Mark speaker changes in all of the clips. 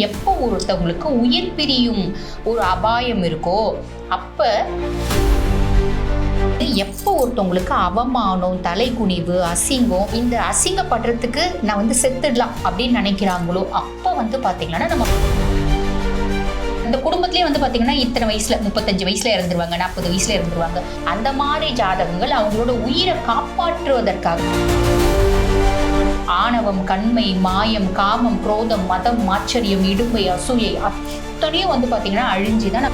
Speaker 1: எப்போ ஒருத்தவங்களுக்கு உயிர் பிரியும் ஒரு அபாயம் இருக்கோ அப்போ எப்போ ஒருத்தவங்களுக்கு அவமானம், தலைகுனிவு, அசிங்கம், இந்த அசிங்கப்படுறதுக்கு நான் வந்து செத்துடலாம் அப்படின்னு நினைக்கிறாங்களோ அப்போ வந்து பார்த்தீங்கன்னா நம்ம இந்த குடும்பத்திலே வந்து பார்த்தீங்கன்னா இத்தனை வயசுல 35 வயசுல இறந்துருவாங்க, 40 வயசுல இறந்துருவாங்க. அந்த மாதிரி ஜாதகங்கள் அவங்களோட உயிரை காப்பாற்றுவதற்காக ஆணவம், கண்மை, மாயம், காமம், குரோதம், மதம், ஆச்சரியம், இடும்பை, அசூயை அத்தனையும் வந்து பார்த்தீங்கன்னா அழிஞ்சுதான்.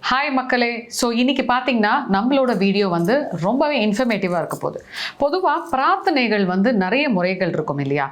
Speaker 2: ஹாய் மக்களே. ஸோ இன்னைக்கு பார்த்தீங்கன்னா நம்மளோட வீடியோ வந்து ரொம்பவே இன்ஃபர்மேட்டிவாக இருக்க போகுது. பொதுவாக பிரார்த்தனைகள் வந்து நிறைய முறைகள் இருக்கும் இல்லையா?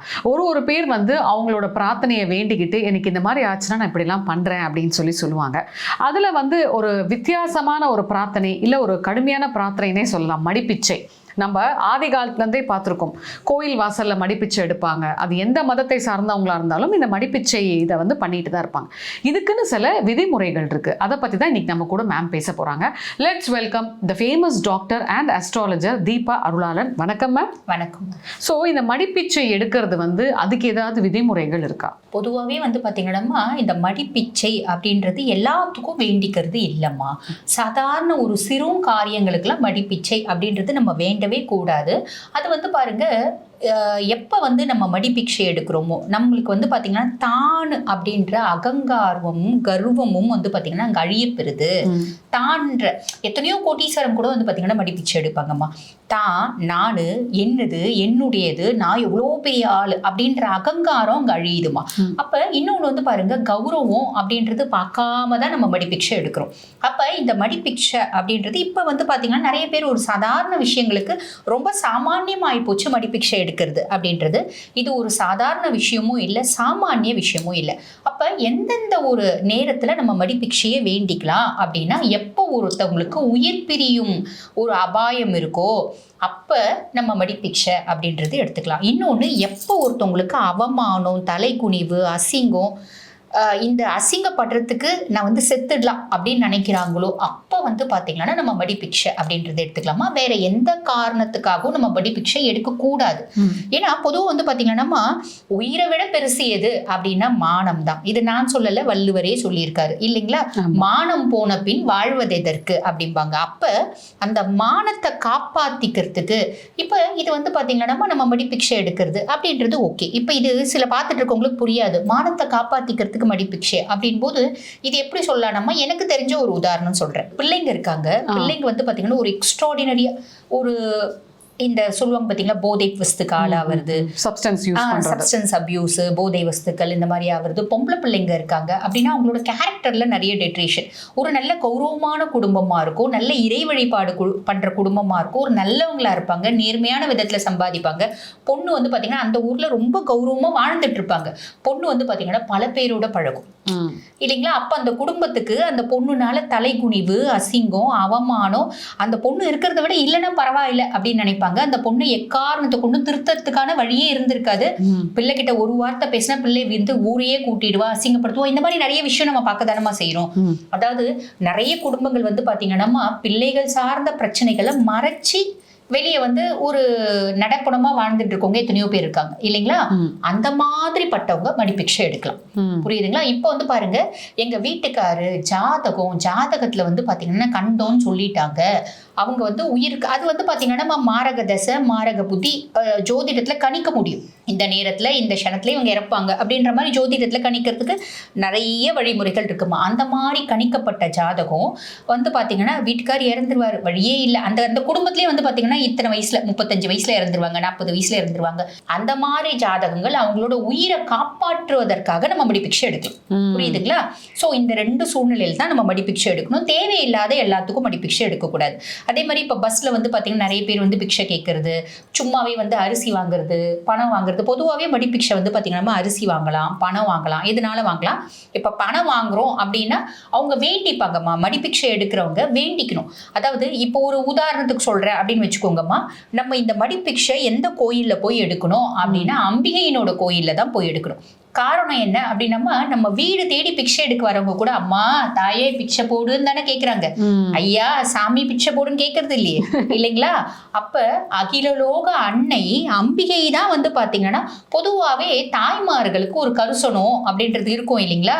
Speaker 2: ஒரு பேர் வந்து அவங்களோட பிரார்த்தனையை வேண்டிக்கிட்டு எனக்கு இந்த மாதிரி ஆச்சுன்னா நான் இப்படிலாம் பண்ணுறேன் அப்படின்னு சொல்லுவாங்க. அதில் வந்து ஒரு வித்தியாசமான ஒரு பிரார்த்தனை இல்லை ஒரு கடுமையான பிரார்த்தனைனே சொல்லலாம், மடிப்பிச்சை. நம்ம ஆதி காலத்துலேருந்தே பார்த்துருக்கோம், கோயில் வாசலில் மடிப்பிச்சை எடுப்பாங்க. அது எந்த மதத்தை சார்ந்தவங்களா இருந்தாலும் இந்த மடிப்பிச்சை இதை வந்து பண்ணிட்டு தான் இருப்பாங்க. இதுக்குன்னு சில விதிமுறைகள் இருக்குது. அதை பற்றி தான் இன்றைக்கி நம்ம கூட மேம் பேச போகிறாங்க. Let's welcome the famous doctor and astrologer Deepa Arulalan. வணக்கம் மேம்.
Speaker 1: வணக்கம்.
Speaker 2: ஸோ இந்த மடிப்பிச்சை எடுக்கிறது வந்து அதுக்கு ஏதாவது விதிமுறைகள் இருக்கா?
Speaker 1: பொதுவாகவே வந்து பார்த்தீங்கன்னா இந்த மடிப்பிச்சை அப்படின்றது எல்லாத்துக்கும் வேண்டிக்கிறது இல்லைம்மா. சாதாரண ஒரு சிறு காரியங்களுக்கெல்லாம் மடிப்பிச்சை அப்படின்றது நம்ம வேண்டவே கூடாது. அது வந்து பாருங்க, எப்போ வந்து நம்ம மடிப்பிச்சை எடுக்கிறோமோ நம்மளுக்கு வந்து பார்த்திங்கன்னா தான் அப்படின்ற அகங்காரமும் கர்வமும் வந்து பார்த்திங்கன்னா அங்கே அழியப்பெறுது. தான்ற எத்தனையோ கோட்டீஸ்வரம் கூட வந்து பார்த்திங்கன்னா மடிப்பிச்சை எடுப்பாங்கம்மா. தான், நான், என்னது, என்னுடையது, நான் எவ்வளோ பெரிய ஆள் அப்படின்ற அகங்காரம் அங்கே அழியுதுமா. அப்போ இன்னொன்று வந்து பாருங்க, கௌரவம் அப்படின்றது பார்க்காம தான் நம்ம மடிப்பிச்சை எடுக்கிறோம். அப்போ இந்த மடிப்பிச்சை அப்படின்றது இப்போ வந்து பார்த்திங்கன்னா நிறைய பேர் ஒரு சாதாரண விஷயங்களுக்கு ரொம்ப சாமானியமாகி போச்சு மடிப்பிச்சை எடுக்கிறது அப்படின்றது. இது ஒரு சாதாரண விஷயமும் இல்லை, சாமானிய விஷயமும் இல்லை. அப்போ எந்தெந்த ஒரு நேரத்தில் நம்ம மடிப்பிச்சையை வேண்டிக்கலாம் அப்படின்னா, எப்போ ஒருத்தவங்களுக்கு உயிர் பிரியும் ஒரு அபாயம் இருக்கோ அப்போ நம்ம மடிப்பிச்சை அப்படின்றது எடுத்துக்கலாம். இன்னொன்று, எப்போ ஒருத்தவங்களுக்கு அவமானம், தலைகுனிவு, அசிங்கம், இந்த அசிங்கப்படுறதுக்கு நான் வந்து செத்துடலாம் அப்படின்னு நினைக்கிறாங்களோ அப்போ வந்து பார்த்தீங்கன்னா நம்ம மடிப்பிச்சை அப்படின்றத எடுத்துக்கலாமா. வேற எந்த காரணத்துக்காகவும் நம்ம மடிப்பிச்சை எடுக்கக்கூடாது. ஏன்னா பொதுவாக வந்து பார்த்தீங்கன்னா உயிரை விட பெருசு எது அப்படின்னா மானம் தான். இது நான் சொல்லலை, வள்ளுவரே சொல்லியிருக்காரு இல்லைங்களா? மானம் போன பின் வாழ்வது எதற்கு அப்படிம்பாங்க. அப்போ அந்த மானத்தை காப்பாற்றிக்கிறதுக்கு இப்போ இது வந்து பார்த்தீங்கன்னா நம்ம மடிப்பிச்சை எடுக்கிறது அப்படின்றது ஓகே. இப்போ இது சில பார்த்துட்டு இருக்கவங்களுக்கு புரியாது, மானத்தை காப்பாற்றிக்கிறதுக்கு மடிப்பிச்சை அப்படின் போது இது எப்படி சொல்லலாம்? நம்ம எனக்கு தெரிஞ்ச ஒரு உதாரணம் சொல்றேன். பிள்ளைங்க இருக்காங்க, பிள்ளைங்க வந்து பாத்தீங்கன்னா ஒரு எக்ஸ்ட்ராடினரியா ஒரு இந்த சொல்லுவாங்க பார்த்தீங்களா, போதை வஸ்துக்கு ஆளாவது, சப்ஸ்டன்ஸ் அபியூஸ், போதை வஸ்துக்கள் இந்த மாதிரி ஆகுறது. பொம்பளை பிள்ளைங்க இருக்காங்க அப்படின்னா அவங்களோட கேரக்டர்ல நிறைய டெட்ரேஷன். ஒரு நல்ல கௌரவமான குடும்பமா இருக்கும், நல்ல இறை வழிபாடு பண்ற குடும்பமா இருக்கும், ஒரு நல்லவங்களா இருப்பாங்க, நேர்மையான விதத்துல சம்பாதிப்பாங்க. பொண்ணு வந்து பாத்தீங்கன்னா அந்த ஊர்ல ரொம்ப கௌரவமா வாழ்ந்துட்டு இருப்பாங்க. பொண்ணு வந்து பாத்தீங்கன்னா பல பேரோட பழகும் இல்லைங்களா? அப்ப அந்த குடும்பத்துக்கு அந்த பொண்ணுனால தலைகுனிவு, அசிங்கம், அவமானம், அந்த பொண்ணு இருக்கிறத விட இல்லைன்னா பரவாயில்லை அப்படின்னு நினைப்பாங்க. அந்த பொண்ணு எக்காரணத்தை கொண்டு திருத்தத்துக்கான வழியே இருந்திருக்காது. பிள்ளை கிட்ட ஒரு வார்த்தை பேசினா பிள்ளை வந்து ஊரையே கூட்டிடுவா, அசிங்கப்படுத்துவோம். இந்த மாதிரி நிறைய விஷயம் நம்ம பார்க்கதானமா செய்யறோம். அதாவது நிறைய குடும்பங்கள் வந்து பாத்தீங்கன்னா பிள்ளைகள் சார்ந்த பிரச்சனைகளை மறைச்சி வெளியே வந்து ஒரு நடப்பணமா வாழ்ந்துட்டு இருக்கவங்க எத்தனையோ பேர் இருக்காங்க இல்லைங்களா? அந்த மாதிரி பட்டவங்க மடிப்பிச்சை எடுக்கலாம். புரியுதுங்களா? இப்போ வந்து பாருங்க, எங்க வீட்டுக்காரு ஜாதகத்துல வந்து பாத்தீங்கன்னா கண்டோன்னு சொல்லிட்டாங்க. அவங்க வந்து உயிருக்கு அது வந்து பாத்தீங்கன்னா மாரக தசை, மாரக புத்தி ஜோதிடத்துல கணிக்க முடியும். இந்த நேரத்துல இந்த க்ஷணத்துல இவங்க இறப்பாங்க அப்படின்ற மாதிரி ஜோதிடத்துல கணிக்கிறதுக்கு நிறைய வழிமுறைகள் இருக்குமா. அந்த மாதிரி கணிக்கப்பட்ட ஜாதகம் வந்து பாத்தீங்கன்னா வீட்டுக்கார் இறந்துருவாரு, வழியே இல்லை. அந்த குடும்பத்திலேயே வந்து பாத்தீங்கன்னா இத்தனை வயசுல 35 வயசுல இறந்துருவாங்க, 40 வயசுல இறந்துருவாங்க. அந்த மாதிரி ஜாதகங்கள் அவங்களோட உயிரை காப்பாற்றுவதற்காக நம்ம மடிப்பிச்சை எடுக்கலாம். புரியுதுங்களா? சோ இந்த ரெண்டு சூழ்நிலையில தான் நம்ம மடிப்பிச்சை எடுக்கணும். தேவையில்லாத எல்லாத்துக்கும் மடிப்பிச்சை எடுக்கக்கூடாது. அதே மாதிரி இப்ப பஸ்ல வந்து பாத்தீங்கன்னா நிறைய பேர் வந்து பிக்ஷை கேட்கறது, சும்மாவே வந்து அரிசி வாங்குறது, பணம் வாங்குறது. பொதுவாகவே மடிப்பிச்சை வந்து பாத்தீங்கன்னா அரிசி வாங்கலாம், பணம் வாங்கலாம், எதனால வாங்கலாம். இப்ப பணம் வாங்குறோம் அப்படின்னா அவங்க வேண்டிப்பாங்கம்மா. மடிப்பிச்சை எடுக்கிறவங்க வேண்டிக்கணும். அதாவது இப்போ ஒரு உதாரணத்துக்கு சொல்றேன் அப்படின்னு வச்சுக்கோங்கம்மா, நம்ம இந்த மடிப்பிச்சை எந்த கோயில்ல போய் எடுக்கணும் அப்படின்னா அம்பிகையினோட கோயில்ல தான் போய் எடுக்கணும். காரணம் என்ன அப்படின்னா, நம்ம வீடு தேடி பிக்ஷை எடுக்க வரவங்க கூட அம்மா தாயே பிச்சை போடுன்னு தானே கேக்குறாங்க. ஐயா சாமி பிச்சை போடுன்னு கேக்குறது இல்லையே, இல்லைங்களா? அப்ப அகிலலோக அன்னை அம்பிகை தான் வந்து பாத்தீங்கன்னா பொதுவாவே தாய்மார்களுக்கு ஒரு கருசனம் அப்படின்றது இருக்கும் இல்லைங்களா?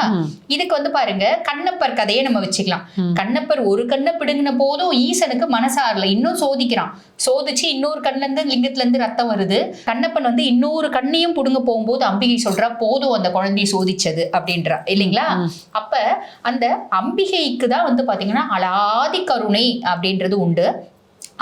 Speaker 1: இதுக்கு வந்து பாருங்க, கண்ணப்பர் கதையை நம்ம வச்சுக்கலாம். கண்ணப்பர் ஒரு கண்ணை பிடுங்கின போதும் ஈசனுக்கு மனசாரல, இன்னும் சோதிக்கிறான். சோதிச்சு இன்னொரு கண்ணுல இருந்து லிங்கத்துல இருந்து ரத்தம் வருது. கண்ணப்பன் வந்து இன்னொரு கண்ணையும் புடுங்க போகும்போது அம்பிகை சொல்றா போதும் அந்த குழந்தையை சோதிச்சது அப்படின்றா, இல்லைங்களா? அப்ப அந்த அம்பிகைக்கு தான் வந்து பாத்தீங்கன்னா அலாதி கருணை அப்படின்றது உண்டு.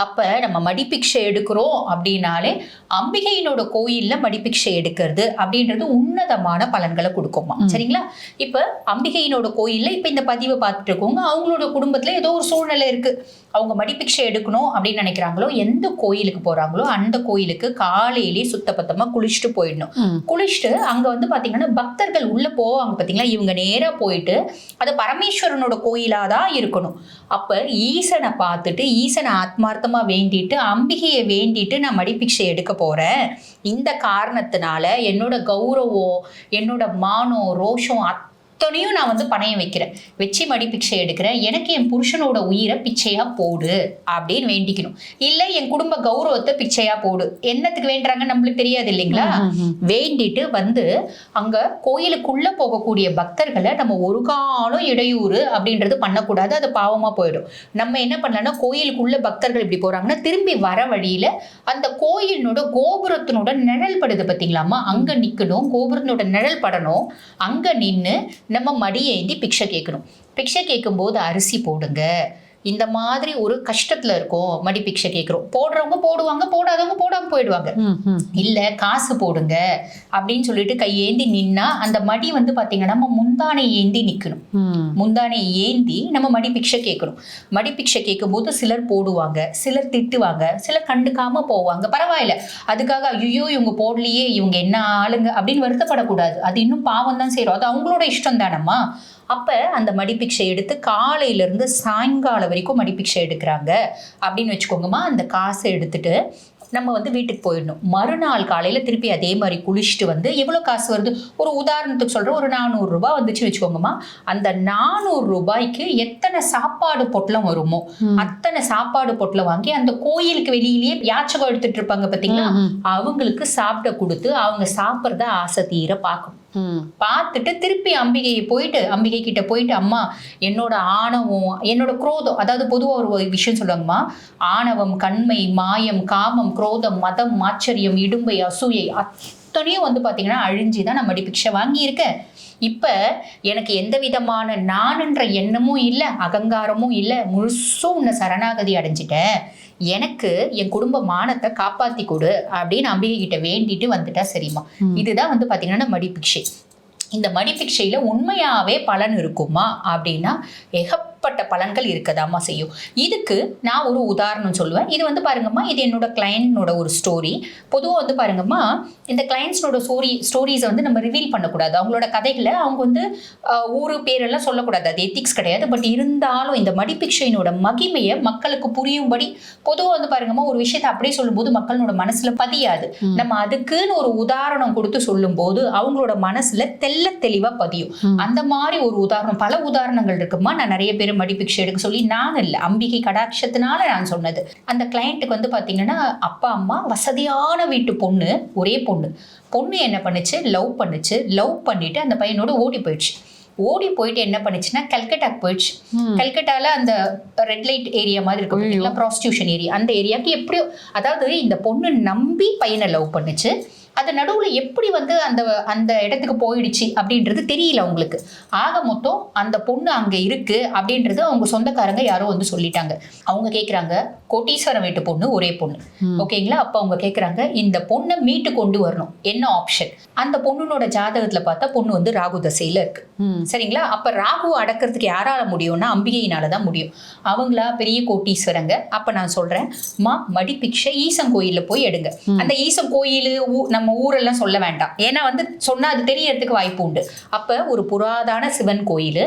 Speaker 1: அப்ப நம்ம மடிப்பிக்ஷை எடுக்கிறோம் அப்படின்னாலே அம்பிகையினோட கோயில்ல மடிப்பிக்ஷை எடுக்கிறது அப்படின்றது உன்னதமான பலன்களை கொடுக்குமா, சரிங்களா? இப்ப அம்பிகையினோட கோயில்ல இப்ப இந்த பதிவை பார்த்துட்டு இருக்கவங்க அவங்களோட குடும்பத்துல ஏதோ ஒரு சூழ்நிலை இருக்கு, அவங்க மடிப்பிக்ஷை எடுக்கணும் அப்படின்னு நினைக்கிறாங்களோ, எந்த கோயிலுக்கு போறாங்களோ அந்த கோயிலுக்கு காலையிலேயே சுத்தபத்தமா குளிச்சுட்டு போயிடணும். குளிச்சுட்டு அங்க வந்து பாத்தீங்கன்னா பக்தர்கள் உள்ள போவாங்க பாத்தீங்களா, இவங்க நேரா போயிட்டு அது பரமேஸ்வரனோட கோயிலாதான் இருக்கணும். அப்ப ஈசனை பார்த்துட்டு ஈசனை ஆத்மார்த்தமா வேண்டிட்டு அம்பிகையை வேண்டிட்டு நான் மடிப்பிக்ஷை எடுக்க போறேன், இந்த காரணத்தினால என்னோட கௌரவம் என்னோட மானம் ரோஷம் அத்தனையும் நான் வந்து பணையம் வைக்கிறேன், வச்சு மடிப்பிக்ஷை எடுக்கிறேன், எனக்கு என் புருஷனோட உயிரை பிச்சையா போடு அப்படின்னு வேண்டிக்கணும். இல்ல என் குடும்ப கௌரவத்தை பிச்சையா போடு, என்னத்துக்கு வேண்டுறாங்க நம்மளுக்கு தெரியாது இல்லைங்களா? வேண்டிட்டு வந்து அங்க கோயிலுக்குள்ள போகக்கூடிய பக்தர்களை நம்ம ஒரு காலம் இடையூறு அப்படின்றது பண்ணக்கூடாது, அது பாவமா போயிடும். நம்ம என்ன பண்ணலாம்னா, கோயிலுக்குள்ள பக்தர்கள் இப்படி போறாங்கன்னா திரும்பி வர வழியில அந்த கோயிலோட கோபுரத்தினோட நிழல் படுது பார்த்தீங்களாமா, அங்க நிக்கணும், கோபுரத்தினோட நிழல் படணும், அங்க நின்று நம்ம மடி ஏந்தி பிக்ஷை கேட்கணும். பிக்ஷை கேட்கும் போது அரிசி போடுங்க, இந்த மாதிரி ஒரு கஷ்டத்துல இருக்கும் மடி பிக்ஷை கேட்கிறோம், போடுறவங்க போடுவாங்க, போடாதவங்க போடாம போயிடுவாங்க. இல்ல காசு போடுங்க அப்படின்னு சொல்லிட்டு கையேந்தி நின்னா அந்த மடி வந்து பாத்தீங்கன்னா நம்ம முந்தானை ஏந்தி நிக்கணும். முந்தானை ஏந்தி நம்ம மடி பிக்ஷை கேட்கணும். மடி பிக்ஷை கேட்கும் போது சிலர் போடுவாங்க, சிலர் திட்டுவாங்க, சிலர் கண்டுக்காம போவாங்க. பரவாயில்ல, அதுக்காக ஐயோ இவங்க போடலையே இவங்க என்ன ஆளுங்க அப்படின்னு வருத்தப்படக்கூடாது, அது இன்னும் பாவம் தான் செய்யறோம், அது அவங்களோட இஷ்டம் தானம்மா. அப்ப அந்த மடிப்பிக்ஷை எடுத்து காலையில இருந்து சாயங்காலம் வரைக்கும் மடிப்பிக்ஷை எடுக்கிறாங்க அப்படின்னு வச்சுக்கோங்கம்மா. அந்த காசை எடுத்துட்டு நம்ம வந்து வீட்டுக்கு போயிடணும். மறுநாள் காலையில திருப்பி அதே மாதிரி குளிச்சுட்டு வந்து எவ்வளவு காசு வருது, ஒரு உதாரணத்துக்கு சொல்றேன், ஒரு 400 ரூபாய் வந்துச்சு வச்சுக்கோங்கம்மா. அந்த 400 ரூபாய்க்கு எத்தனை சாப்பாடு பொட்டலம் வருமோ அத்தனை சாப்பாடு பொட்டலம் வாங்கி அந்த கோயிலுக்கு வெளியிலேயே யாச்சகம் எடுத்துட்டு இருப்பாங்க பாத்தீங்களா, அவங்களுக்கு சாப்பிட கொடுத்து அவங்க சாப்பிட்றத ஆசை தீர பார்க்கணும். பார்த்துட்டு திருப்பி அம்பிகை கிட்ட போயிட்டு அம்மா என்னோட ஆணவம் என்னோட குரோதம், அதாவது பொதுவா ஒரு விஷயம் சொல்லுவாங்கம்மா, ஆணவம் கண்மை மாயம் காமம் குரோதம் மதம் ஆச்சரியம் இடும்பை அசூயை அத்தனையும் வந்து பாத்தீங்கன்னா அழிஞ்சுதான் நான் மடிப்பிக்ஷை வாங்கியிருக்கேன். இப்ப எனக்கு எந்த விதமான நான்ன்ற எண்ணமும் இல்லை, அகங்காரமும் இல்லை, முழுசும் உன்னை சரணாகதி அடைஞ்சிட்டேன், எனக்கு என் குடும்ப மானத்தை காப்பாத்தி கொடு அப்படின்னு அம்பிகை கிட்ட வேண்டிட்டு வந்துட்டா சரிம்மா. இதுதான் வந்து பாத்தீங்கன்னா மடிப்பிக்ஷை. இந்த மடிப்பிக்ஷையில உண்மையாவே பலன் இருக்குமா அப்படின்னா ஏகப்பட்ட பலன்கள் இருக்கதாமா செய்யும். இதுக்கு நான் ஒரு உதாரணம் சொல்லுவேன். இது வந்து பாருங்கம்மா, இது என்னோட கிளையண்டோட ஒரு ஸ்டோரி. பொதுவாக வந்து பாருங்கம்மா, இந்த கிளையண்ட்ஸோட ஸ்டோரிஸை வந்து நம்ம ரிவீல் பண்ணக்கூடாது, அவங்களோட கதைகளை அவங்க வந்து ஊரு பேரெல்லாம் சொல்லக்கூடாது, அது எத்திக்ஸ் கிடையாது. பட் இருந்தாலும் இந்த மடிப்பிக்ஷையினோட மகிமையை மக்களுக்கு புரியும்படி பொதுவாக வந்து பாருங்கம்மா, ஒரு விஷயத்தை அப்படியே சொல்லும்போது மக்களோட மனசுல பதியாது. நம்ம அதுக்குன்னு ஒரு உதாரணம் கொடுத்து சொல்லும் போது அவங்களோட மனசுல தெளிவா பதியும். அந்த மாதிரி ஒரு உதாரணம், பல உதாரணங்கள் இருக்குமா. நான் நிறைய பேர் மடிப்பிக்ஷை எடுக்க சொல்லி நான் இல்லை, அம்பிகை கடாட்சத்தினால நான் சொன்னது. அந்த கிளையண்ட்டுக்கு வந்து பாத்தீங்கன்னா அப்பா அம்மா வசதியான வீட்டு பொண்ணு, ஒரே பொண்ணு என்ன பண்ணுச்சு, லவ் பண்ணிட்டு அந்த பையனோட ஓடி போயிட்டு என்ன பண்ணுச்சுன்னா கல்கட்டாக்கு போயிடுச்சு. கல்கட்டால அந்த ரெட் லைட் ஏரியா மாதிரி இருக்கும், ப்ராஸ்டியூஷன் ஏரியா, அந்த ஏரியாவுக்கு எப்படியோ, அதாவது இந்த பொண்ணு நம்பி பையனை லவ் பண்ணுச்சு. அது நடுவில் எப்படி வந்து அந்த இடத்துக்கு போயிடுச்சு அப்படின்றது தெரியல அவங்களுக்கு. ஆக மொத்தம் அந்த பொண்ணு அங்கே இருக்கு அப்படின்றது அவங்க சொந்தக்காரங்க யாரோ வந்து சொல்லிட்டாங்க. அவங்க கேட்குறாங்க, கோட்டீஸ்வரம் வீட்டு பொண்ணு, ஒரே பொண்ணு, ஓகேங்களா? அப்போ அவங்க கேட்குறாங்க, இந்த பொண்ணை மீட்டு கொண்டு வரணும், என்ன ஆப்ஷன்? அந்த பொண்ணுனோட ஜாதகத்தில் பார்த்தா பொண்ணு வந்து ராகு தசையில் இருக்கு, சரிங்களா? அப்போ ராகுவை அடக்கிறதுக்கு யாரால முடியும்னா அம்பிகையினால தான் முடியும். அவங்களா பெரிய கோட்டீஸ்வரங்க. அப்போ நான் சொல்கிறேன், மடிப்பிக்ஷை ஈசன் கோயிலில் போய் எடுங்க. அந்த ஈசன் கோயில் நம்ம ஊரெல்லாம் சொல்ல வேண்டாம், ஏன்னா வந்து சொன்னா அது தெரியறதுக்கு வாய்ப்பு உண்டு. அப்ப ஒரு புராதான சிவன் கோயில்,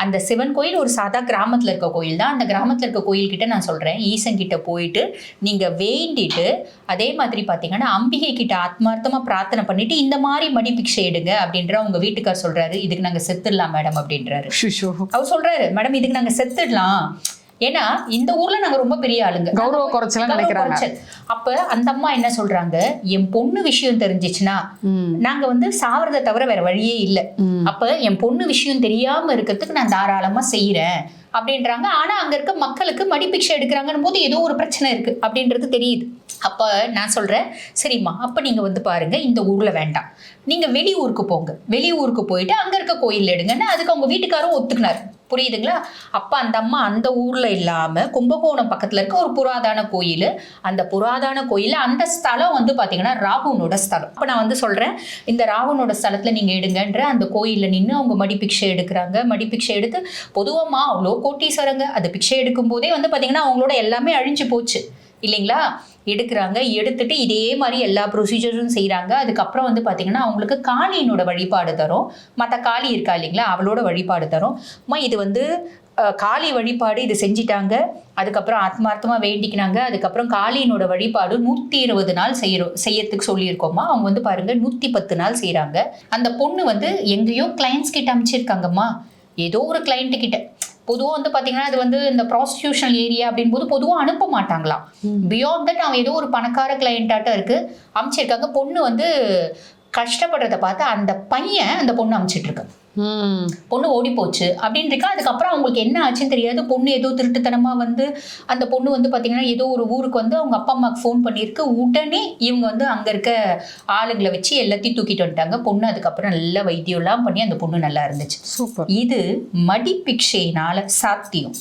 Speaker 1: அந்த சிவன் கோயில் ஒரு சாதா கிராமத்துல இருக்க கோயில் தான். அந்த கிராமத்துல இருக்க கோயில் கிட்ட நான் சொல்றேன், ஈசன் கிட்ட போயிட்டு நீங்க வேண்டிட்டு, அதே மாதிரி பாத்தீங்கன்னா அம்பிகை கிட்ட ஆத்மார்த்தமா பிரார்த்தனை பண்ணிட்டு இந்த மாதிரி மடி பிக்ஷை எடுங்க அப்படின்ற உங்க வீட்டுக்கார் சொல்றாரு, இதுக்கு நாங்க செத்துடலாம் மேடம் அப்படின்றாரு. அவர் சொல்றாரு, மேடம் இதுக்கு நாங்க செத்துடலாம், ஏன்னா இந்த ஊர்ல நாங்க ரொம்ப பெரிய ஆளுங்க,
Speaker 2: கௌரவ குறைச்சலாம் நினைக்கிறாங்க.
Speaker 1: அப்ப அந்த அம்மா என்ன சொல்றாங்க, என் பொண்ணு விஷயம் தெரிஞ்சிச்சுன்னா நாங்க வந்து சாவறதை தவிர வேற வழியே இல்ல, அப்ப என் பொண்ணு விஷயம் தெரியாம இருக்கிறதுக்கு நான் தாராளமா செய்யறேன் அப்படின்றாங்க. ஆனா அங்க இருக்க மக்களுக்கு மடிப்பிக்ஷை எடுக்கிறாங்கன்னு போது ஏதோ ஒரு பிரச்சனை இருக்கு அப்படின்றது தெரியுது. அப்ப நான் சொல்றேன், சரிம்மா அப்ப நீங்க வந்து பாருங்க, இந்த ஊர்ல வேண்டாம், நீங்க வெளியூருக்கு போங்க, வெளியூருக்கு போயிட்டு அங்க இருக்க கோயில் எடுங்கன்னு அதுக்கு அவங்க வீட்டுக்காரும் ஒத்துக்கினார். புரியுதுங்களா? அப்ப அந்த அம்மா அந்த ஊர்ல இல்லாம கும்பகோணம் பக்கத்துல இருக்க ஒரு புராதான கோயில், அந்த புராதான கோயில அந்த ஸ்தலம் வந்து பாத்தீங்கன்னா ராகுனோட ஸ்தலம். அப்ப நான் வந்து சொல்றேன், இந்த ராகுனோட ஸ்தலத்துல நீங்க எடுங்கன்ற அந்த கோயில்ல நின்று அவங்க மடிப்பிக்ஷை எடுக்கிறாங்க. மடிப்பிக்ஷை எடுத்து பொதுவமா அவ்வளோ கோட்டீஸ்வரங்க, அது பிக்ஷை எடுக்கும் போதே வந்து பாத்தீங்கன்னா அவங்களோட எல்லாமே அழிஞ்சு போச்சு இல்லைங்களா? எடுக்கிறாங்க, எடுத்துட்டு இதே மாதிரி எல்லா ப்ரொசீஜரும் செய்கிறாங்க. அதுக்கப்புறம் வந்து பார்த்தீங்கன்னா அவங்களுக்கு காளியினோட வழிபாடு தரும், மற்ற காளி இருக்கா இல்லைங்களா அவளோட வழிபாடு தரும். இது வந்து காளி வழிபாடு இது செஞ்சிட்டாங்க. அதுக்கப்புறம் ஆத்மார்த்தமாக வேண்டிக்கினாங்க. அதுக்கப்புறம் காளியினோட வழிபாடு 120 நாள் செய்யறதுக்கு சொல்லியிருக்கோம்மா. அவங்க வந்து பாருங்க 110 நாள் செய்கிறாங்க. அந்த பொண்ணு வந்து எங்கேயோ கிளைண்ட்ஸ் கிட்ட அமைச்சிருக்காங்கம்மா, ஏதோ ஒரு கிளைண்ட் கிட்ட. பொதுவாக வந்து பார்த்தீங்கன்னா அது வந்து இந்த ப்ராஸ்டியூஷனல் ஏரியா அப்படின் போது பொதுவாக அனுப்ப மாட்டாங்களாம். பியாண்ட் தட் அவன் ஏதோ ஒரு பணக்கார கிளையண்டாட்டம் இருக்கு அமைச்சிருக்காங்க. பொண்ணு வந்து கஷ்டப்படுறத பார்த்து அந்த பையன் அந்த பொண்ணு அமைச்சிட்டு இருக்கு. பொண்ணு ஓடி போச்சு அப்படின்னு இருக்கா. அதுக்கப்புறம் அவங்களுக்கு என்ன ஆச்சுன்னு தெரியாது. பொண்ணு ஏதோ திருட்டுத்தனமா வந்து அந்த பொண்ணு வந்து பாத்தீங்கன்னா ஏதோ ஒரு ஊருக்கு வந்து அவங்க அப்பா அம்மாவுக்கு ஃபோன் பண்ணியிருக்கு. உடனே இவங்க வந்து அங்க இருக்க ஆளுங்களை வச்சு எல்லாத்தையும் தூக்கிட்டு வந்துட்டாங்க. பொண்ணு அதுக்கப்புறம் நல்ல வைத்தியம் எல்லாம் பண்ணி அந்த பொண்ணு நல்லா இருந்துச்சு. இது மடிப்பிக்ஷையினால சாத்தியம்,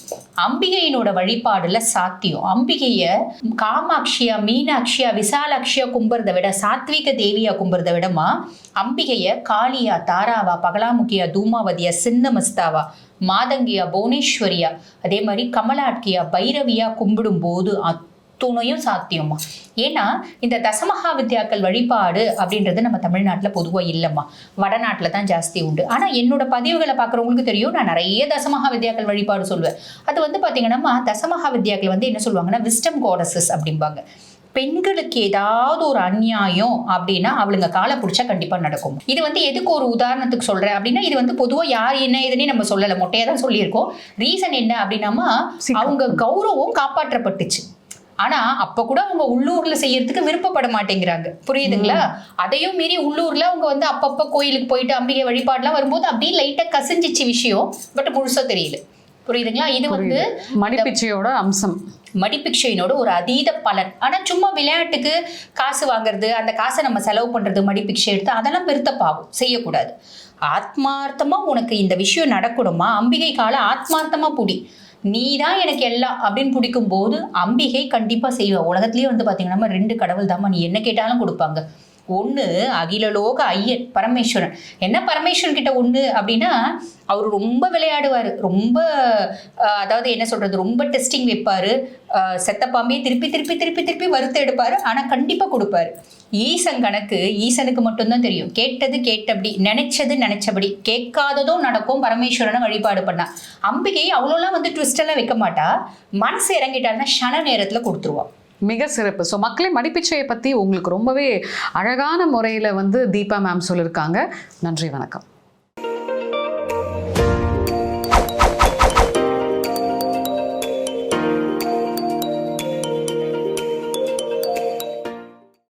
Speaker 1: அம்பிகையினோட வழிபாடுல சாத்தியம். அம்பிகைய காமாட்சியா, மீனாட்சியா, விசாலாட்சியா கும்புறதை விட, சாத்விக தேவியா கும்புறதை விடமா அம்பிகைய காளியா, தாராவா, பகலாமுகியா, தூமாவதியா, சின்னமஸ்தாவா, மாதங்கியா, புவனேஸ்வரியா, அதே மாதிரி கமலாட்கியா, பைரவியா கும்பிடும் போது அத்துணையும் சாத்தியமா. ஏன்னா இந்த தசமகா வித்யாக்கள் வழிபாடு அப்படின்றது நம்ம தமிழ்நாட்டில் பொதுவாக இல்லைம்மா, வடநாட்டில் தான் ஜாஸ்தி உண்டு. ஆனால் என்னோட பதிவுகளை பார்க்குறவங்களுக்கு தெரியும், நான் நிறைய தசமகா வித்யாக்கள் வழிபாடு சொல்லுவேன். அது வந்து பார்த்தீங்கன்னா தசமகா வித்யாக்கள் வந்து என்ன சொல்லுவாங்கன்னா விஸ்டம் கோடஸஸ் அப்படிம்பாங்க. பெண்களுக்கு ஏதாவது ஒரு அநியாயம் அப்படின்னா அவளுங்க காலை பிடிச்சா கண்டிப்பா நடக்கும். இது வந்து எதுக்கு ஒரு உதாரணத்துக்கு சொல்றேன் அப்படின்னா, இது வந்து பொதுவா யார் என்ன இதுன்னு நம்ம சொல்லல, மொட்டையா தான் சொல்லியிருக்கோம். ரீசன் என்ன அப்படின்னா அவங்க கௌரவம் காப்பாற்றப்பட்டுச்சு. ஆனா அப்ப கூட அவங்க உள்ளூர்ல செய்யறதுக்கு விருப்பப்பட மாட்டேங்கிறாங்க. புரியுதுங்களா? அதையும் மீறி உள்ளூர்ல அவங்க வந்து அப்பப்ப கோயிலுக்கு போயிட்டு அம்பிகை வழிபாடுலாம் வரும்போது அப்படியே லைட்டா கசிஞ்சிச்சு விஷயம். பட் முழுசா தெரியல. புரியுதுங்களா? இது வந்து
Speaker 2: மடிப்பிச்சையோட அம்சம்,
Speaker 1: மடிப்பிக்ஷையினோட ஒரு அதீத பலன். ஆனா சும்மா விளையாட்டுக்கு காசு வாங்குறது, அந்த காசை நம்ம செலவு பண்றது, மடிப்பிக்ஷை எடுத்து அதெல்லாம் பெருத்த பாவம், செய்யக்கூடாது. ஆத்மார்த்தமா உனக்கு இந்த விஷயம் நடக்கணுமா, அம்பிகை கால ஆத்மார்த்தமா புடி, நீ தான் எனக்கு எல்லாம் அப்படின்னு பிடிக்கும் போது அம்பிகை கண்டிப்பா செய்வா. உலகத்திலேயே வந்து பாத்தீங்கன்னா 2 கடவுள் தாம்மா, நீ என்ன கேட்டாலும் கொடுப்பாங்க. ஒன்று அகிலலோக ஐயன் பரமேஸ்வரன். என்ன பரமேஸ்வரன் கிட்ட ஒன்று அப்படின்னா அவர் ரொம்ப விளையாடுவார், ரொம்ப அதாவது என்ன சொல்றது, ரொம்ப டெஸ்டிங் வைப்பாரு. செத்த பாம்பையே திருப்பி திருப்பி திருப்பி திருப்பி வறுத்து எடுப்பாரு, ஆனால் கண்டிப்பாக கொடுப்பாரு. ஈசன் கணக்கு ஈசனுக்கு மட்டும்தான் தெரியும். கேட்டது கேட்டபடி, நினைச்சது நினைச்சபடி, கேட்காததும் நடக்கும். பரமேஸ்வரனை வழிபாடு பண்ணா அம்பிகை அவ்வளோலாம் வந்து ட்விஸ்ட் எல்லாம் வைக்க மாட்டா. மனசு இறங்கிட்டாருன்னா க்ஷண நேரத்தில் கொடுத்துருவா.
Speaker 2: மிக சிறப்பு. ஸோ மக்களே, மடிப்பிச்சையை பற்றி உங்களுக்கு ரொம்பவே அழகான முறையில் வந்து தீபா மேம் சொல்லியிருக்காங்க. நன்றி, வணக்கம்.